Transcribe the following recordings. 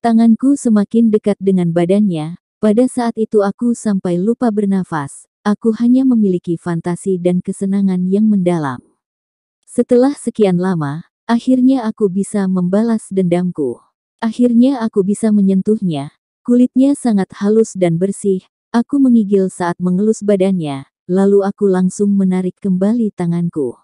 Tanganku semakin dekat dengan badannya. Pada saat itu aku sampai lupa bernafas. Aku hanya memiliki fantasi dan kesenangan yang mendalam. Setelah sekian lama, akhirnya aku bisa membalas dendamku. Akhirnya aku bisa menyentuhnya. Kulitnya sangat halus dan bersih. Aku menggigil saat mengelus badannya. Lalu aku langsung menarik kembali tanganku.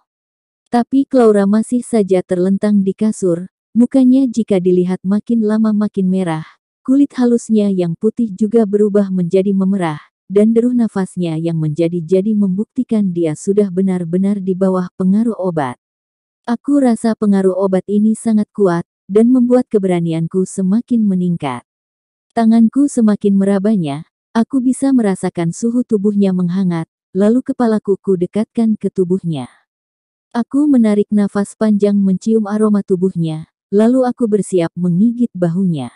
Tapi Clara masih saja terlentang di kasur. Mukanya jika dilihat makin lama makin merah. Kulit halusnya yang putih juga berubah menjadi memerah. Dan deruh nafasnya yang menjadi-jadi membuktikan dia sudah benar-benar di bawah pengaruh obat. Aku rasa pengaruh obat ini sangat kuat, dan membuat keberanianku semakin meningkat. Tanganku semakin merabanya. Aku bisa merasakan suhu tubuhnya menghangat, lalu kepalaku ku dekatkan ke tubuhnya. Aku menarik nafas panjang mencium aroma tubuhnya. Lalu aku bersiap menggigit bahunya.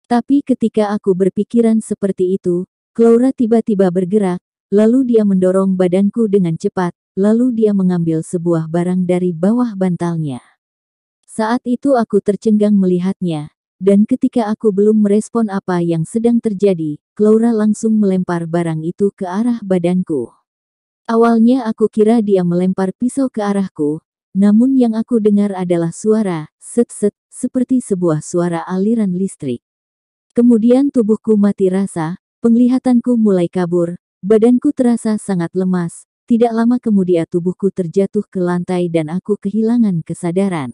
Tapi ketika aku berpikiran seperti itu, Clara tiba-tiba bergerak, lalu dia mendorong badanku dengan cepat, lalu dia mengambil sebuah barang dari bawah bantalnya. Saat itu aku tercengang melihatnya, dan ketika aku belum merespon apa yang sedang terjadi, Clara langsung melempar barang itu ke arah badanku. Awalnya aku kira dia melempar pisau ke arahku, namun yang aku dengar adalah suara, set-set, seperti sebuah suara aliran listrik. Kemudian tubuhku mati rasa, penglihatanku mulai kabur, badanku terasa sangat lemas, tidak lama kemudian tubuhku terjatuh ke lantai dan aku kehilangan kesadaran.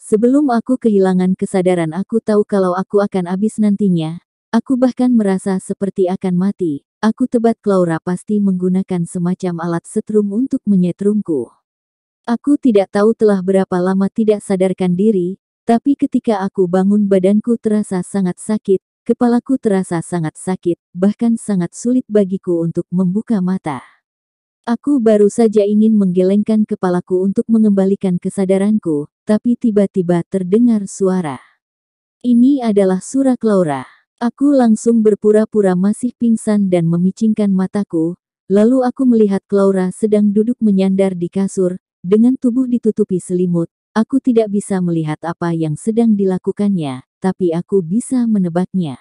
Sebelum aku kehilangan kesadaran aku tahu kalau aku akan habis nantinya, aku bahkan merasa seperti akan mati. Aku tebak Clara pasti menggunakan semacam alat setrum untuk menyetrumku. Aku tidak tahu telah berapa lama tidak sadarkan diri, tapi ketika aku bangun badanku terasa sangat sakit, kepalaku terasa sangat sakit, bahkan sangat sulit bagiku untuk membuka mata. Aku baru saja ingin menggelengkan kepalaku untuk mengembalikan kesadaranku, tapi tiba-tiba terdengar suara. Ini adalah suara Clara. Aku langsung berpura-pura masih pingsan dan memicingkan mataku, lalu aku melihat Clara sedang duduk menyandar di kasur, dengan tubuh ditutupi selimut. Aku tidak bisa melihat apa yang sedang dilakukannya, tapi aku bisa menebaknya.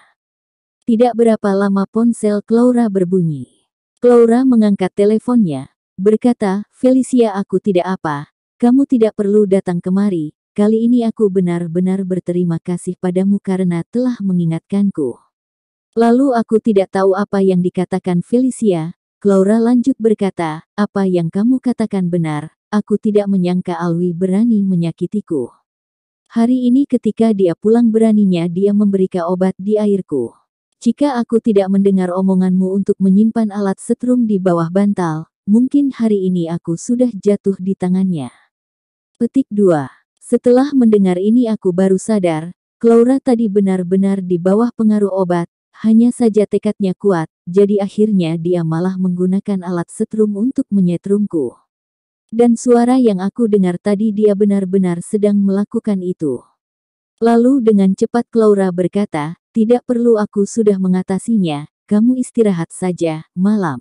Tidak berapa lama ponsel Clara berbunyi. Clara mengangkat teleponnya, berkata, "Felicia, aku tidak apa, kamu tidak perlu datang kemari, kali ini aku benar-benar berterima kasih padamu karena telah mengingatkanku." Lalu aku tidak tahu apa yang dikatakan Felicia. Clara lanjut berkata, "Apa yang kamu katakan benar, aku tidak menyangka Alwi berani menyakitiku. Hari ini ketika dia pulang beraninya dia memberikan obat di airku. Jika aku tidak mendengar omonganmu untuk menyimpan alat setrum di bawah bantal, mungkin hari ini aku sudah jatuh di tangannya." Petik 2. Setelah mendengar ini aku baru sadar, Clara tadi benar-benar di bawah pengaruh obat, hanya saja tekadnya kuat, jadi akhirnya dia malah menggunakan alat setrum untuk menyetrumku. Dan suara yang aku dengar tadi dia benar-benar sedang melakukan itu. Lalu dengan cepat Clara berkata, "Tidak perlu, aku sudah mengatasinya, kamu istirahat saja, malam."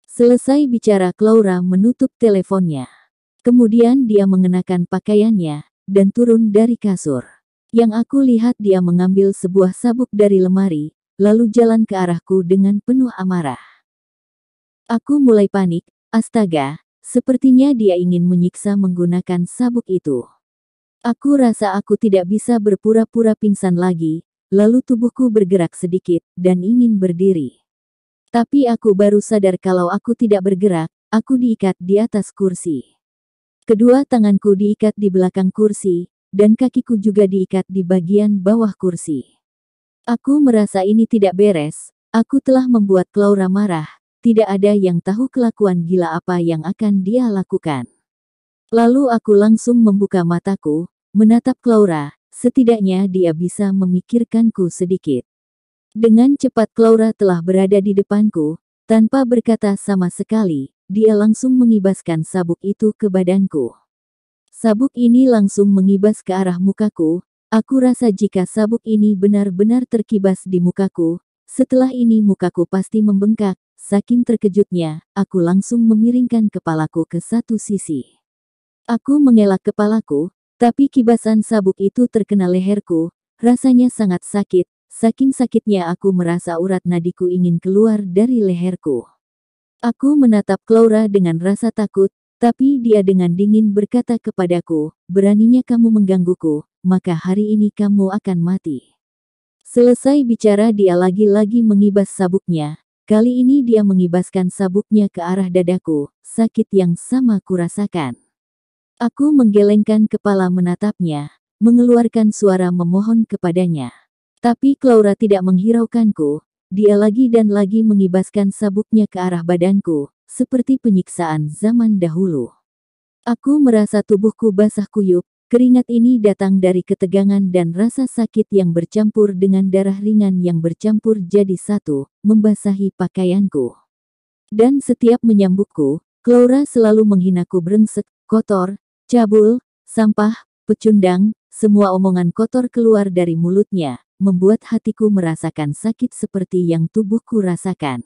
Selesai bicara Clara menutup teleponnya. Kemudian dia mengenakan pakaiannya, dan turun dari kasur. Yang aku lihat dia mengambil sebuah sabuk dari lemari, lalu jalan ke arahku dengan penuh amarah. Aku mulai panik, astaga, sepertinya dia ingin menyiksa menggunakan sabuk itu. Aku rasa aku tidak bisa berpura-pura pingsan lagi, lalu tubuhku bergerak sedikit, dan ingin berdiri. Tapi aku baru sadar kalau aku tidak bergerak, aku diikat di atas kursi. Kedua tanganku diikat di belakang kursi, dan kakiku juga diikat di bagian bawah kursi. Aku merasa ini tidak beres, aku telah membuat Clara marah, tidak ada yang tahu kelakuan gila apa yang akan dia lakukan. Lalu aku langsung membuka mataku, menatap Clara, setidaknya dia bisa memikirkanku sedikit. Dengan cepat Clara telah berada di depanku, tanpa berkata sama sekali, dia langsung mengibaskan sabuk itu ke badanku. Sabuk ini langsung mengibas ke arah mukaku. Aku rasa jika sabuk ini benar-benar terkibas di mukaku, setelah ini mukaku pasti membengkak. Saking terkejutnya, aku langsung memiringkan kepalaku ke satu sisi. Aku mengelak kepalaku, tapi kibasan sabuk itu terkena leherku, rasanya sangat sakit. Saking sakitnya aku merasa urat nadiku ingin keluar dari leherku. Aku menatap Clara dengan rasa takut, tapi dia dengan dingin berkata kepadaku, "Beraninya kamu menggangguku, maka hari ini kamu akan mati." Selesai bicara dia lagi-lagi mengibas sabuknya. Kali ini dia mengibaskan sabuknya ke arah dadaku, sakit yang sama kurasakan. Aku menggelengkan kepala menatapnya, mengeluarkan suara memohon kepadanya. Tapi Clara tidak menghiraukanku, dia lagi dan lagi mengibaskan sabuknya ke arah badanku, seperti penyiksaan zaman dahulu. Aku merasa tubuhku basah kuyup, keringat ini datang dari ketegangan dan rasa sakit yang bercampur dengan darah ringan yang bercampur jadi satu, membasahi pakaianku. Dan setiap menyambutku, Clara selalu menghinaku brengsek, kotor, cabul, sampah, pecundang, semua omongan kotor keluar dari mulutnya, membuat hatiku merasakan sakit seperti yang tubuhku rasakan.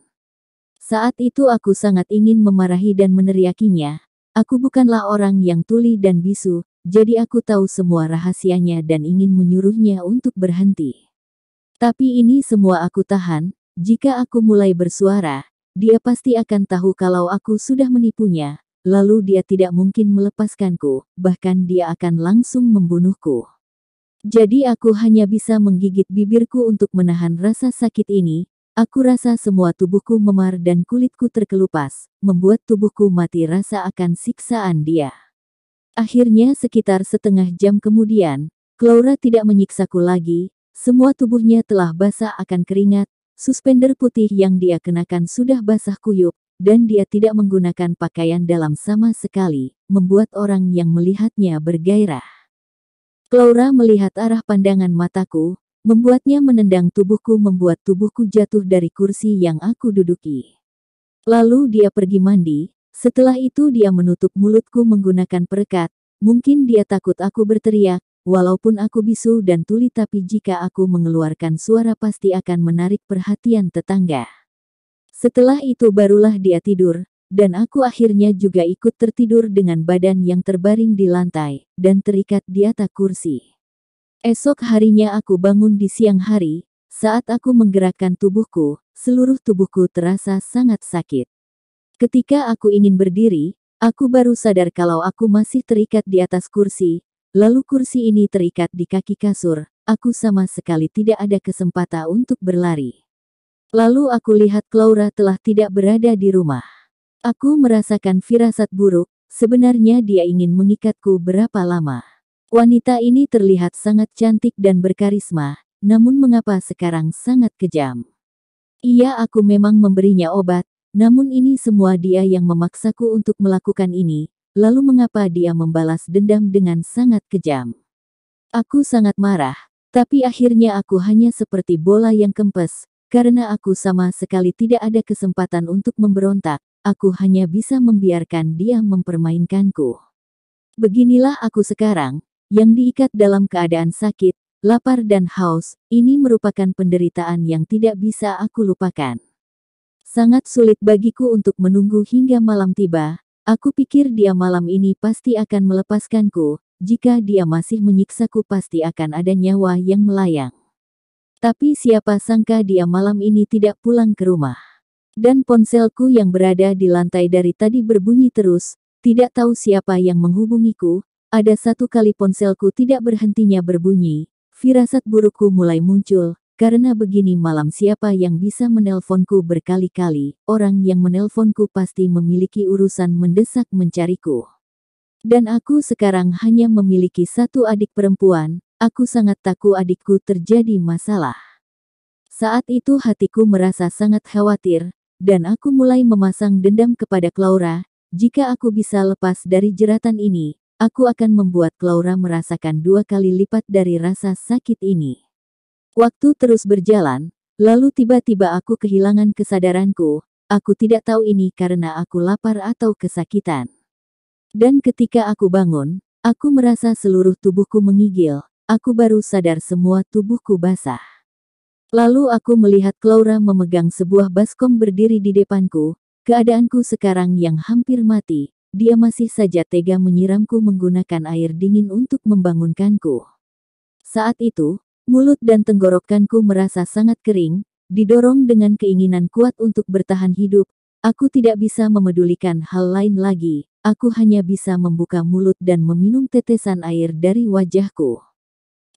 Saat itu aku sangat ingin memarahi dan meneriakinya. Aku bukanlah orang yang tuli dan bisu, jadi aku tahu semua rahasianya dan ingin menyuruhnya untuk berhenti. Tapi ini semua aku tahan, jika aku mulai bersuara, dia pasti akan tahu kalau aku sudah menipunya. Lalu dia tidak mungkin melepaskanku, bahkan dia akan langsung membunuhku. Jadi aku hanya bisa menggigit bibirku untuk menahan rasa sakit ini. Aku rasa semua tubuhku memar dan kulitku terkelupas, membuat tubuhku mati rasa akan siksaan dia. Akhirnya sekitar setengah jam kemudian, Clara tidak menyiksaku lagi, semua tubuhnya telah basah akan keringat, suspender putih yang dia kenakan sudah basah kuyup, dan dia tidak menggunakan pakaian dalam sama sekali, membuat orang yang melihatnya bergairah. Clara melihat arah pandangan mataku, membuatnya menendang tubuhku membuat tubuhku jatuh dari kursi yang aku duduki. Lalu dia pergi mandi, setelah itu dia menutup mulutku menggunakan perekat, mungkin dia takut aku berteriak, walaupun aku bisu dan tuli tapi jika aku mengeluarkan suara pasti akan menarik perhatian tetangga. Setelah itu barulah dia tidur, dan aku akhirnya juga ikut tertidur dengan badan yang terbaring di lantai, dan terikat di atas kursi. Esok harinya aku bangun di siang hari, saat aku menggerakkan tubuhku, seluruh tubuhku terasa sangat sakit. Ketika aku ingin berdiri, aku baru sadar kalau aku masih terikat di atas kursi, lalu kursi ini terikat di kaki kasur, aku sama sekali tidak ada kesempatan untuk berlari. Lalu aku lihat Clara telah tidak berada di rumah. Aku merasakan firasat buruk, sebenarnya dia ingin mengikatku berapa lama. Wanita ini terlihat sangat cantik dan berkarisma, namun mengapa sekarang sangat kejam? Iya, aku memang memberinya obat, namun ini semua dia yang memaksaku untuk melakukan ini, lalu mengapa dia membalas dendam dengan sangat kejam? Aku sangat marah, tapi akhirnya aku hanya seperti bola yang kempes, karena aku sama sekali tidak ada kesempatan untuk memberontak, aku hanya bisa membiarkan dia mempermainkanku. Beginilah aku sekarang, yang diikat dalam keadaan sakit, lapar dan haus, ini merupakan penderitaan yang tidak bisa aku lupakan. Sangat sulit bagiku untuk menunggu hingga malam tiba, aku pikir dia malam ini pasti akan melepaskanku, jika dia masih menyiksaku pasti akan ada nyawa yang melayang. Tapi siapa sangka dia malam ini tidak pulang ke rumah. Dan ponselku yang berada di lantai dari tadi berbunyi terus, tidak tahu siapa yang menghubungiku, ada satu kali ponselku tidak berhentinya berbunyi, firasat burukku mulai muncul, karena begini malam siapa yang bisa menelponku berkali-kali, orang yang menelponku pasti memiliki urusan mendesak mencariku. Dan aku sekarang hanya memiliki satu adik perempuan, aku sangat takut adikku terjadi masalah. Saat itu hatiku merasa sangat khawatir, dan aku mulai memasang dendam kepada Clara, jika aku bisa lepas dari jeratan ini, aku akan membuat Clara merasakan 2 kali lipat dari rasa sakit ini. Waktu terus berjalan, lalu tiba-tiba aku kehilangan kesadaranku, aku tidak tahu ini karena aku lapar atau kesakitan. Dan ketika aku bangun, aku merasa seluruh tubuhku menggigil, aku baru sadar semua tubuhku basah. Lalu aku melihat Clara memegang sebuah baskom berdiri di depanku, keadaanku sekarang yang hampir mati, dia masih saja tega menyiramku menggunakan air dingin untuk membangunkanku. Saat itu, Mulut dan tenggorokanku merasa sangat kering, didorong dengan keinginan kuat untuk bertahan hidup. Aku tidak bisa memedulikan hal lain lagi. Aku hanya bisa membuka mulut dan meminum tetesan air dari wajahku.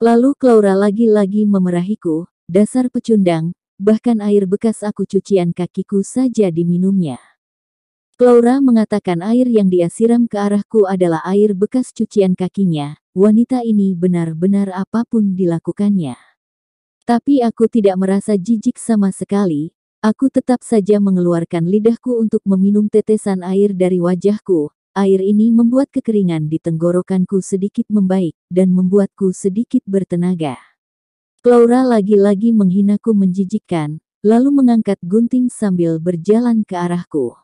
Lalu Claura lagi-lagi memerahiku, dasar pecundang, bahkan air bekas aku cucian kakiku saja diminumnya. Claura mengatakan air yang dia siram ke arahku adalah air bekas cucian kakinya. Wanita ini benar-benar apapun dilakukannya. Tapi aku tidak merasa jijik sama sekali. Aku tetap saja mengeluarkan lidahku untuk meminum tetesan air dari wajahku. Air ini membuat kekeringan di tenggorokanku sedikit membaik, dan membuatku sedikit bertenaga. Claura lagi-lagi menghinaku menjijikkan, lalu mengangkat gunting sambil berjalan ke arahku.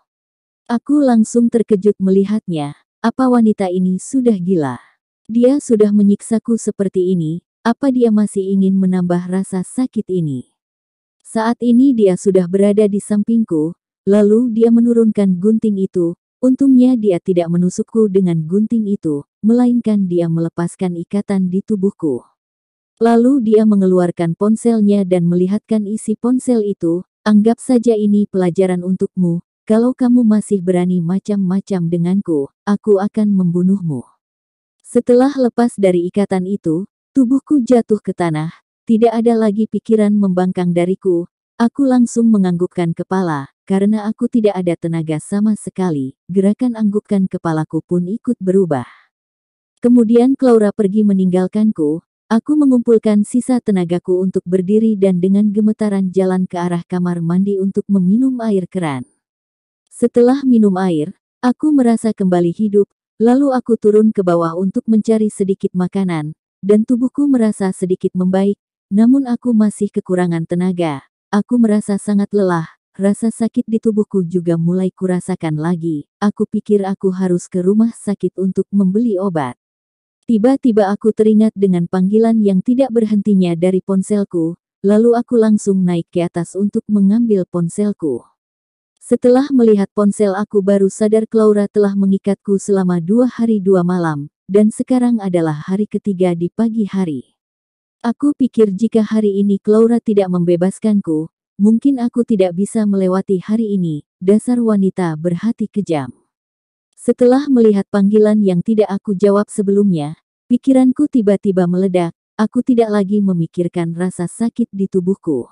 Aku langsung terkejut melihatnya. Apa wanita ini sudah gila? Dia sudah menyiksaku seperti ini, apa dia masih ingin menambah rasa sakit ini? Saat ini dia sudah berada di sampingku, lalu dia menurunkan gunting itu. Untungnya dia tidak menusukku dengan gunting itu, melainkan dia melepaskan ikatan di tubuhku. Lalu dia mengeluarkan ponselnya dan melihatkan isi ponsel itu. Anggap saja ini pelajaran untukmu, kalau kamu masih berani macam-macam denganku, aku akan membunuhmu. Setelah lepas dari ikatan itu, tubuhku jatuh ke tanah. Tidak ada lagi pikiran membangkang dariku. Aku langsung menganggukkan kepala, karena aku tidak ada tenaga sama sekali. Gerakan anggukkan kepalaku pun ikut berubah. Kemudian Claura pergi meninggalkanku. Aku mengumpulkan sisa tenagaku untuk berdiri dan dengan gemetaran jalan ke arah kamar mandi untuk meminum air keran. Setelah minum air, aku merasa kembali hidup. Lalu aku turun ke bawah untuk mencari sedikit makanan, dan tubuhku merasa sedikit membaik. Namun aku masih kekurangan tenaga. Aku merasa sangat lelah, rasa sakit di tubuhku juga mulai kurasakan lagi. Aku pikir aku harus ke rumah sakit untuk membeli obat. Tiba-tiba aku teringat dengan panggilan yang tidak berhentinya dari ponselku, lalu aku langsung naik ke atas untuk mengambil ponselku. Setelah melihat ponsel aku baru sadar Claura telah mengikatku selama 2 hari 2 malam, dan sekarang adalah hari ketiga di pagi hari. Aku pikir jika hari ini Claura tidak membebaskanku, mungkin aku tidak bisa melewati hari ini. Dasar wanita berhati kejam. Setelah melihat panggilan yang tidak aku jawab sebelumnya, pikiranku tiba-tiba meledak. Aku tidak lagi memikirkan rasa sakit di tubuhku.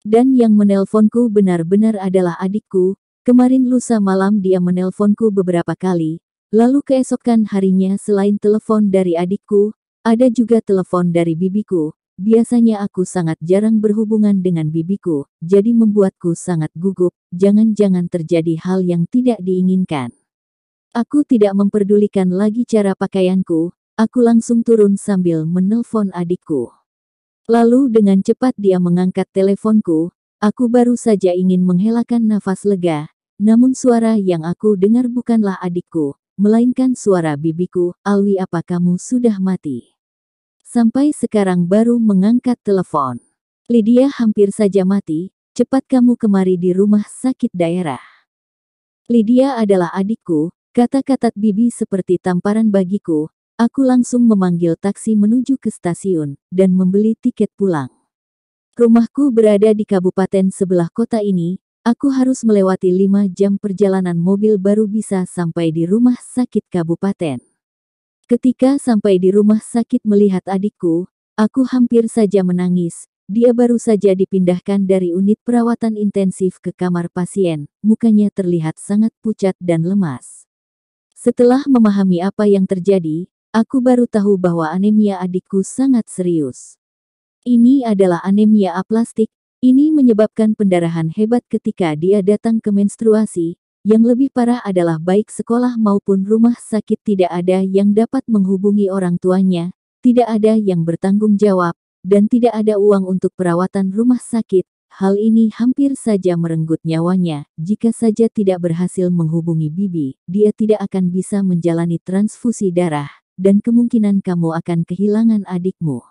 Dan yang menelponku benar-benar adalah adikku. Kemarin lusa malam dia menelponku beberapa kali. Lalu keesokan harinya selain telepon dari adikku, ada juga telepon dari bibiku. Biasanya aku sangat jarang berhubungan dengan bibiku, jadi membuatku sangat gugup. Jangan-jangan terjadi hal yang tidak diinginkan. Aku tidak memperdulikan lagi cara pakaianku. Aku langsung turun sambil menelpon adikku. Lalu dengan cepat dia mengangkat teleponku. Aku baru saja ingin menghelakan nafas lega, namun suara yang aku dengar bukanlah adikku, melainkan suara bibiku. Alwi, apa kamu sudah mati? Sampai sekarang baru mengangkat telepon. Lydia hampir saja mati, cepat kamu kemari di rumah sakit daerah. Lydia adalah adikku, kata-kata bibi seperti tamparan bagiku. Aku langsung memanggil taksi menuju ke stasiun, dan membeli tiket pulang. Rumahku berada di kabupaten sebelah kota ini. Aku harus melewati 5 jam perjalanan mobil baru bisa sampai di rumah sakit kabupaten. Ketika sampai di rumah sakit melihat adikku, aku hampir saja menangis. Dia baru saja dipindahkan dari unit perawatan intensif ke kamar pasien. Mukanya terlihat sangat pucat dan lemas. Setelah memahami apa yang terjadi, aku baru tahu bahwa anemia adikku sangat serius. Ini adalah anemia aplastik. Ini menyebabkan pendarahan hebat ketika dia datang ke menstruasi. Yang lebih parah adalah baik sekolah maupun rumah sakit tidak ada yang dapat menghubungi orang tuanya, tidak ada yang bertanggung jawab, dan tidak ada uang untuk perawatan rumah sakit. Hal ini hampir saja merenggut nyawanya. Jika saja tidak berhasil menghubungi bibi, dia tidak akan bisa menjalani transfusi darah, dan kemungkinan kamu akan kehilangan adikmu.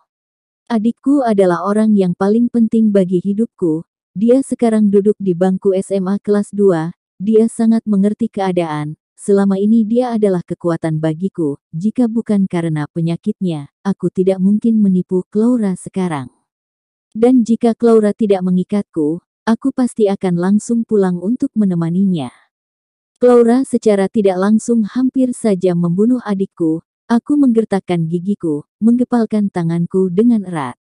Adikku adalah orang yang paling penting bagi hidupku. Dia sekarang duduk di bangku SMA kelas 2. Dia sangat mengerti keadaan. selama ini dia adalah kekuatan bagiku. Jika bukan karena penyakitnya, aku tidak mungkin menipu Clara sekarang. Dan jika Clara tidak mengikatku, aku pasti akan langsung pulang untuk menemaninya. Clara secara tidak langsung hampir saja membunuh adikku. Aku menggertakkan gigiku, menggepalkan tanganku dengan erat.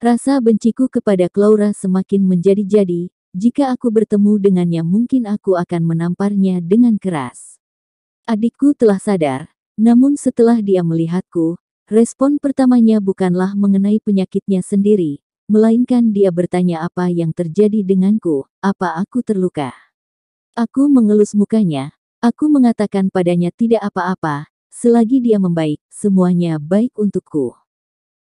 Rasa benciku kepada Clara semakin menjadi-jadi. Jika aku bertemu dengannya mungkin aku akan menamparnya dengan keras. Adikku telah sadar, namun setelah dia melihatku, respon pertamanya bukanlah mengenai penyakitnya sendiri, melainkan dia bertanya apa yang terjadi denganku, apa aku terluka. Aku mengelus mukanya, aku mengatakan padanya tidak apa-apa, selagi dia membaik, semuanya baik untukku.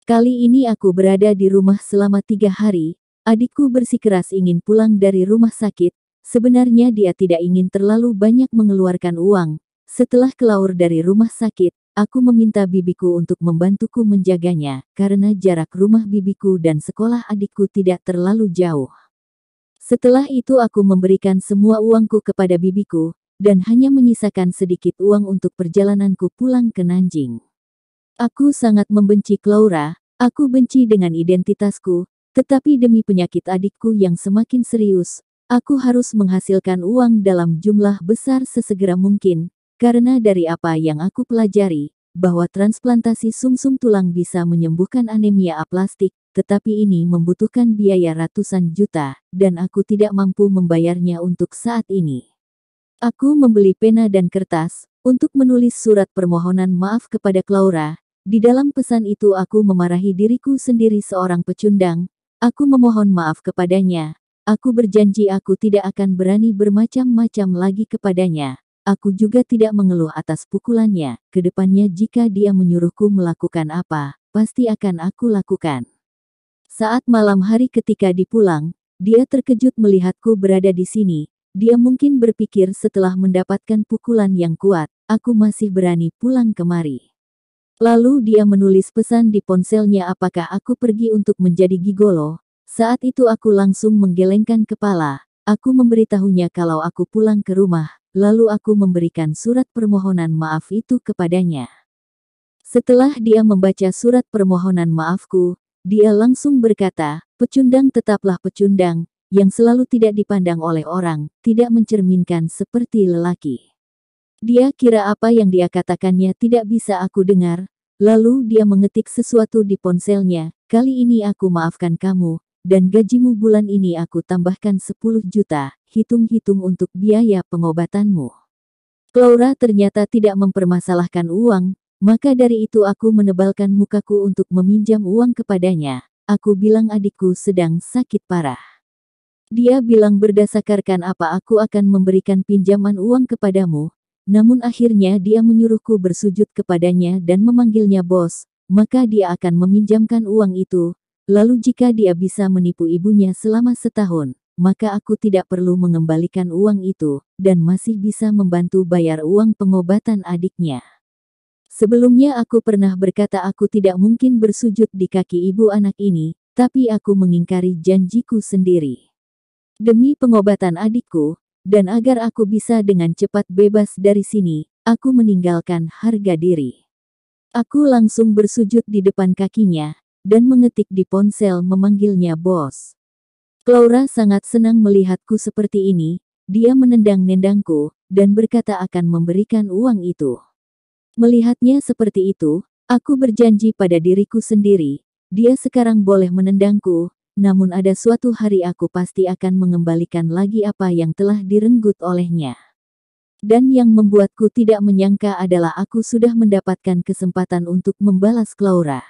Kali ini aku berada di rumah selama 3 hari. Adikku bersikeras ingin pulang dari rumah sakit. Sebenarnya dia tidak ingin terlalu banyak mengeluarkan uang. Setelah keluar dari rumah sakit, aku meminta bibiku untuk membantuku menjaganya, karena jarak rumah bibiku dan sekolah adikku tidak terlalu jauh. Setelah itu aku memberikan semua uangku kepada bibiku, dan hanya menyisakan sedikit uang untuk perjalananku pulang ke Nanjing. Aku sangat membenci Clara, aku benci dengan identitasku. Tetapi demi penyakit adikku yang semakin serius, aku harus menghasilkan uang dalam jumlah besar sesegera mungkin, karena dari apa yang aku pelajari, bahwa transplantasi sumsum tulang bisa menyembuhkan anemia aplastik, tetapi ini membutuhkan biaya ratusan juta, dan aku tidak mampu membayarnya untuk saat ini. Aku membeli pena dan kertas, untuk menulis surat permohonan maaf kepada Clara. Di dalam pesan itu aku memarahi diriku sendiri seorang pecundang. Aku memohon maaf kepadanya. Aku berjanji aku tidak akan berani bermacam-macam lagi kepadanya. Aku juga tidak mengeluh atas pukulannya. Kedepannya jika dia menyuruhku melakukan apa, pasti akan aku lakukan. Saat malam hari ketika dipulang, dia terkejut melihatku berada di sini. Dia mungkin berpikir setelah mendapatkan pukulan yang kuat, aku masih berani pulang kemari. Lalu dia menulis pesan di ponselnya apakah aku pergi untuk menjadi gigolo. Saat itu aku langsung menggelengkan kepala. Aku memberitahunya kalau aku pulang ke rumah, lalu aku memberikan surat permohonan maaf itu kepadanya. Setelah dia membaca surat permohonan maafku, dia langsung berkata, pecundang tetaplah pecundang, yang selalu tidak dipandang oleh orang, tidak mencerminkan seperti lelaki. Dia kira apa yang dia katakannya tidak bisa aku dengar, lalu dia mengetik sesuatu di ponselnya, kali ini aku maafkan kamu, dan gajimu bulan ini aku tambahkan 10 juta, hitung-hitung untuk biaya pengobatanmu. Clara ternyata tidak mempermasalahkan uang, maka dari itu aku menebalkan mukaku untuk meminjam uang kepadanya. Aku bilang adikku sedang sakit parah. Dia bilang berdasarkan apa aku akan memberikan pinjaman uang kepadamu. Namun akhirnya dia menyuruhku bersujud kepadanya dan memanggilnya bos, maka dia akan meminjamkan uang itu. Lalu jika dia bisa menipu ibunya selama setahun, maka aku tidak perlu mengembalikan uang itu, dan masih bisa membantu bayar uang pengobatan adiknya. Sebelumnya aku pernah berkata aku tidak mungkin bersujud di kaki ibu anak ini, tapi aku mengingkari janjiku sendiri. Demi pengobatan adikku, dan agar aku bisa dengan cepat bebas dari sini, aku meninggalkan harga diri. Aku langsung bersujud di depan kakinya, dan mengetik di ponsel memanggilnya bos. Clara sangat senang melihatku seperti ini, dia menendang-nendangku, dan berkata akan memberikan uang itu. Melihatnya seperti itu, aku berjanji pada diriku sendiri, dia sekarang boleh menendangku, namun ada suatu hari aku pasti akan mengembalikan lagi apa yang telah direnggut olehnya. Dan yang membuatku tidak menyangka adalah aku sudah mendapatkan kesempatan untuk membalas Clara.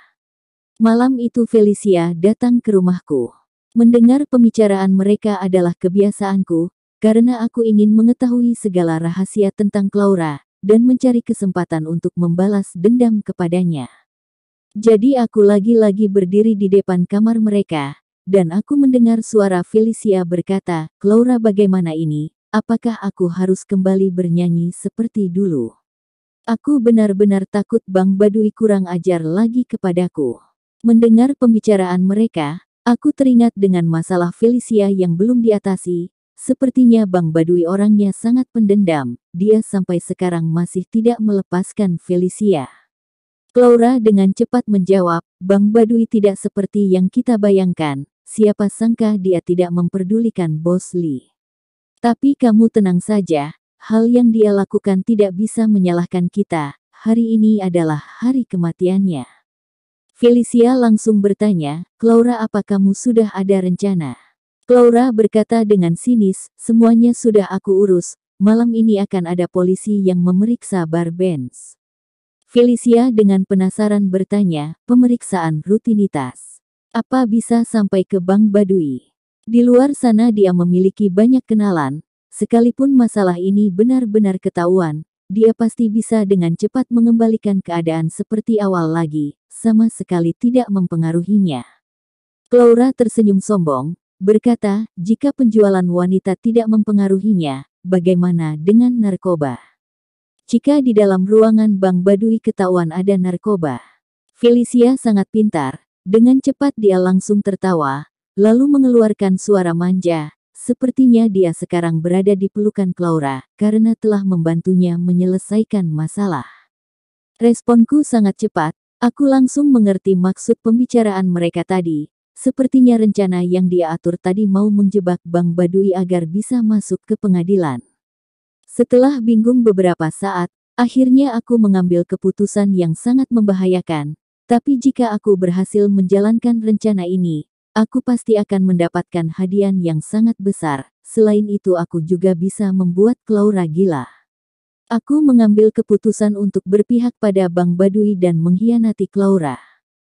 Malam itu Felicia datang ke rumahku. Mendengar pembicaraan mereka adalah kebiasaanku, karena aku ingin mengetahui segala rahasia tentang Clara, dan mencari kesempatan untuk membalas dendam kepadanya. Jadi aku lagi-lagi berdiri di depan kamar mereka, dan aku mendengar suara Felicia berkata, Clara bagaimana ini, apakah aku harus kembali bernyanyi seperti dulu? Aku benar-benar takut Bang Badui kurang ajar lagi kepadaku. Mendengar pembicaraan mereka, aku teringat dengan masalah Felicia yang belum diatasi. sepertinya Bang Badui orangnya sangat pendendam, dia sampai sekarang masih tidak melepaskan Felicia. Clara dengan cepat menjawab, Bang Badui tidak seperti yang kita bayangkan, siapa sangka dia tidak memperdulikan Bos Lee. Tapi kamu tenang saja, hal yang dia lakukan tidak bisa menyalahkan kita, hari ini adalah hari kematiannya. Felicia langsung bertanya, Clara apa kamu sudah ada rencana? Clara berkata dengan sinis, semuanya sudah aku urus, malam ini akan ada polisi yang memeriksa Bar Benz. Felicia dengan penasaran bertanya, pemeriksaan rutinitas. Apa bisa sampai ke Bang Badui? Di luar sana dia memiliki banyak kenalan, sekalipun masalah ini benar-benar ketahuan, dia pasti bisa dengan cepat mengembalikan keadaan seperti awal lagi, sama sekali tidak mempengaruhinya. Clara tersenyum sombong, berkata, jika penjualan wanita tidak mempengaruhinya, bagaimana dengan narkoba? Jika di dalam ruangan Bang Badui ketahuan ada narkoba. Felicia sangat pintar, dengan cepat dia langsung tertawa, lalu mengeluarkan suara manja, sepertinya dia sekarang berada di pelukan Clara, karena telah membantunya menyelesaikan masalah. Responku sangat cepat, aku langsung mengerti maksud pembicaraan mereka tadi. Sepertinya rencana yang dia atur tadi mau menjebak Bang Badui agar bisa masuk ke pengadilan. Setelah bingung beberapa saat, akhirnya aku mengambil keputusan yang sangat membahayakan. Tapi jika aku berhasil menjalankan rencana ini, aku pasti akan mendapatkan hadiah yang sangat besar. Selain itu aku juga bisa membuat Clara gila. Aku mengambil keputusan untuk berpihak pada Bang Badui dan mengkhianati Clara.